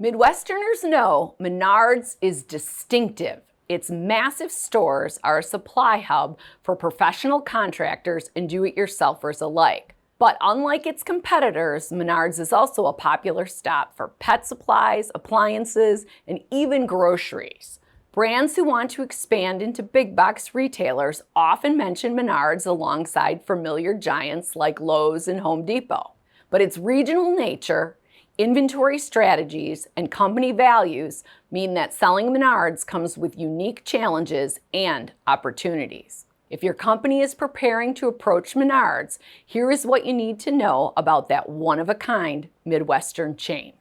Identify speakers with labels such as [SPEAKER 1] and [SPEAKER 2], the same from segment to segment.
[SPEAKER 1] Midwesterners know Menards is distinctive. Its massive stores are a supply hub for professional contractors and do-it-yourselfers alike. But unlike its competitors, Menards is also a popular stop for pet supplies, appliances, and even groceries. Brands who want to expand into big box retailers often mention Menards alongside familiar giants like Lowe's and Home Depot. But its regional nature, inventory strategies, and company values mean that selling Menards comes with unique challenges and opportunities. If your company is preparing to approach Menards, here is what you need to know about that one-of-a-kind Midwestern chain.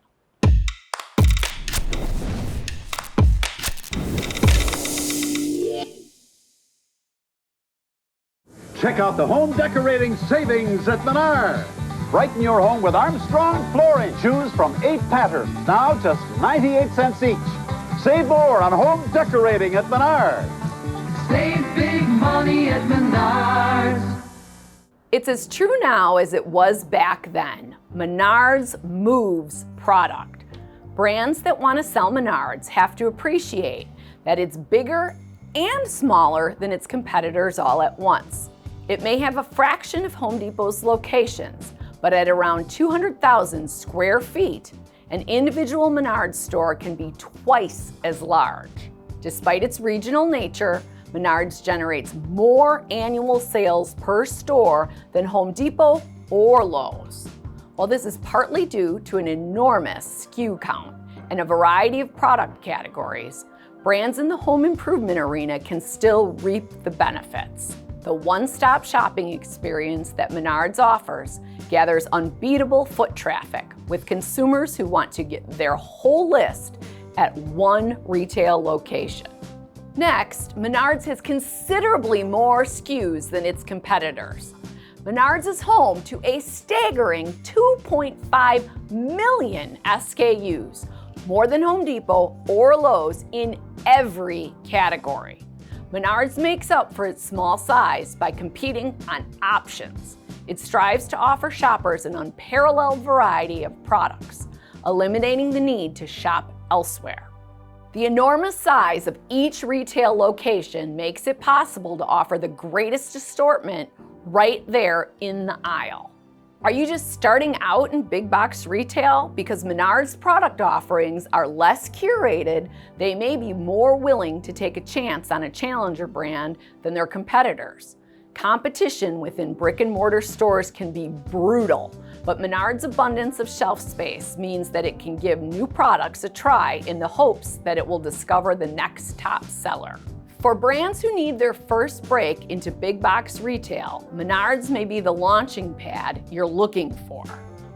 [SPEAKER 2] Check out the home decorating savings at Menards. Brighten your home with Armstrong flooring. Choose from 8 patterns, now just 98 cents each. Save more on home decorating at Menards.
[SPEAKER 3] Save big money at Menards.
[SPEAKER 1] It's as true now as it was back then. Menards moves product. Brands that want to sell Menards have to appreciate that it's bigger and smaller than its competitors all at once. It may have a fraction of Home Depot's locations, but at around 200,000 square feet, an individual Menards store can be twice as large. Despite its regional nature, Menards generates more annual sales per store than Home Depot or Lowe's. While this is partly due to an enormous SKU count and a variety of product categories, brands in the home improvement arena can still reap the benefits. The one-stop shopping experience that Menards offers gathers unbeatable foot traffic with consumers who want to get their whole list at one retail location. Next, Menards has considerably more SKUs than its competitors. Menards is home to a staggering 2.5 million SKUs, more than Home Depot or Lowe's in every category. Menards makes up for its small size by competing on options. It strives to offer shoppers an unparalleled variety of products, eliminating the need to shop elsewhere. The enormous size of each retail location makes it possible to offer the greatest assortment right there in the aisle. Are you just starting out in big box retail? Because Menards' product offerings are less curated, they may be more willing to take a chance on a challenger brand than their competitors. Competition within brick and mortar stores can be brutal, but Menards' abundance of shelf space means that it can give new products a try in the hopes that it will discover the next top seller. For brands who need their first break into big box retail, Menards may be the launching pad you're looking for.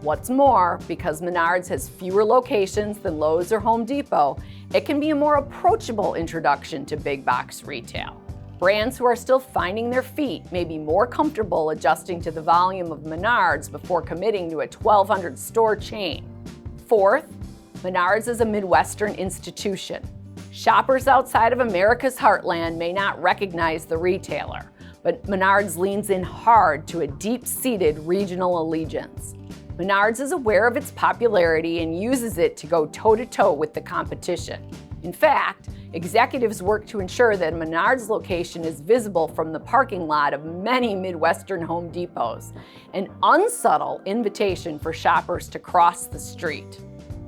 [SPEAKER 1] What's more, because Menards has fewer locations than Lowe's or Home Depot, it can be a more approachable introduction to big box retail. Brands who are still finding their feet may be more comfortable adjusting to the volume of Menards before committing to a 1,200 store chain. Fourth, Menards is a Midwestern institution. Shoppers outside of America's heartland may not recognize the retailer, but Menards leans in hard to a deep-seated regional allegiance. Menards is aware of its popularity and uses it to go toe-to-toe with the competition. In fact, executives work to ensure that a Menards location is visible from the parking lot of many Midwestern Home Depots, an unsubtle invitation for shoppers to cross the street.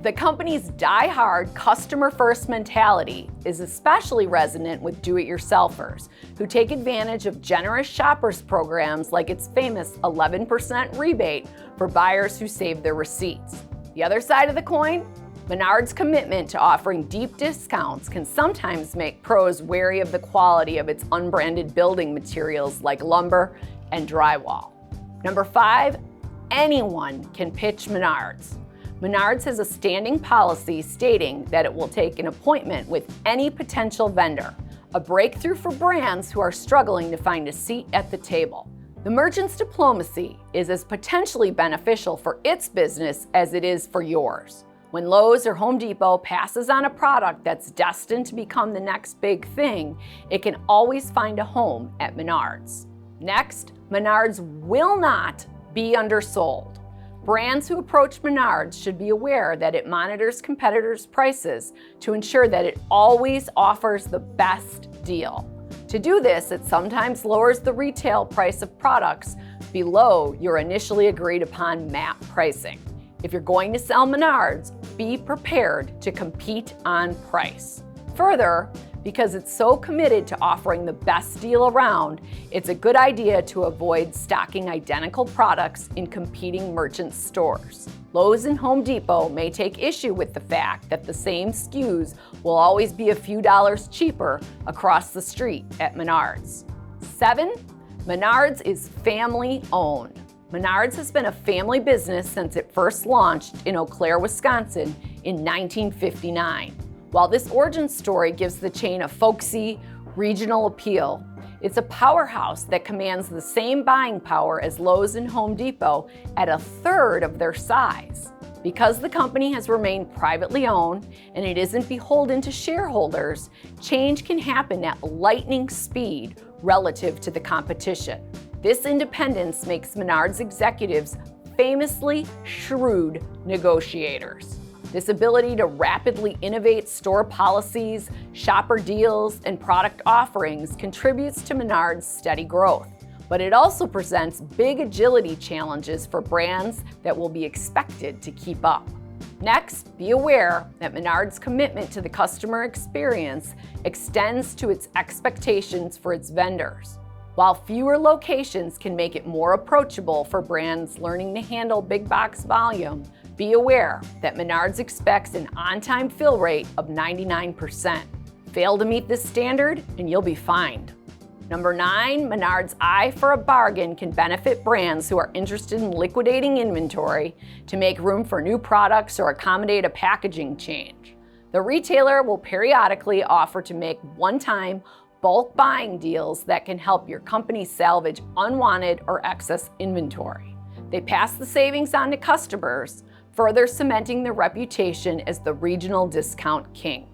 [SPEAKER 1] The company's die-hard, customer-first mentality is especially resonant with do-it-yourselfers who take advantage of generous shoppers programs like its famous 11% rebate for buyers who save their receipts. The other side of the coin? Menards' commitment to offering deep discounts can sometimes make pros wary of the quality of its unbranded building materials like lumber and drywall. Number 5, anyone can pitch Menards. Menards has a standing policy stating that it will take an appointment with any potential vendor, a breakthrough for brands who are struggling to find a seat at the table. The merchant's diplomacy is as potentially beneficial for its business as it is for yours. When Lowe's or Home Depot passes on a product that's destined to become the next big thing, it can always find a home at Menards. Next, Menards will not be undersold. Brands who approach Menards should be aware that it monitors competitors' prices to ensure that it always offers the best deal. To do this, it sometimes lowers the retail price of products below your initially agreed upon MAP pricing. If you're going to sell Menards, be prepared to compete on price. Further, because it's so committed to offering the best deal around, it's a good idea to avoid stocking identical products in competing merchant stores. Lowe's and Home Depot may take issue with the fact that the same SKUs will always be a few dollars cheaper across the street at Menards. 7. Menards is family owned. Menards has been a family business since it first launched in Eau Claire, Wisconsin in 1959. While this origin story gives the chain a folksy, regional appeal, it's a powerhouse that commands the same buying power as Lowe's and Home Depot at a third of their size. Because the company has remained privately owned and it isn't beholden to shareholders, change can happen at lightning speed relative to the competition. This independence makes Menards executives famously shrewd negotiators. This ability to rapidly innovate store policies, shopper deals, and product offerings contributes to Menards' steady growth. But it also presents big agility challenges for brands that will be expected to keep up. Next, be aware that Menards' commitment to the customer experience extends to its expectations for its vendors. While fewer locations can make it more approachable for brands learning to handle big box volume, be aware that Menards expects an on-time fill rate of 99%. Fail to meet this standard and you'll be fined. Number 9, Menards' eye for a bargain can benefit brands who are interested in liquidating inventory to make room for new products or accommodate a packaging change. The retailer will periodically offer to make one-time bulk buying deals that can help your company salvage unwanted or excess inventory. They pass the savings on to customers, further cementing their reputation as the regional discount king.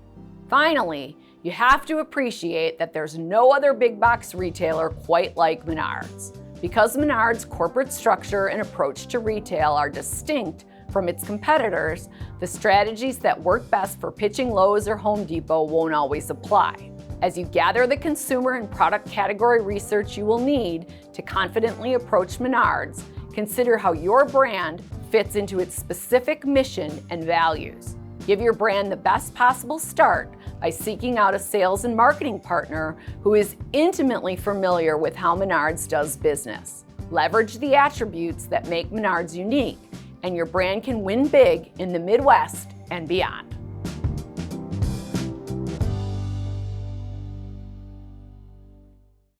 [SPEAKER 1] Finally, you have to appreciate that there's no other big box retailer quite like Menards. Because Menards' corporate structure and approach to retail are distinct from its competitors, the strategies that work best for pitching Lowe's or Home Depot won't always apply. As you gather the consumer and product category research you will need to confidently approach Menards, consider how your brand fits into its specific mission and values. Give your brand the best possible start by seeking out a sales and marketing partner who is intimately familiar with how Menards does business. Leverage the attributes that make Menards unique, and your brand can win big in the Midwest and beyond.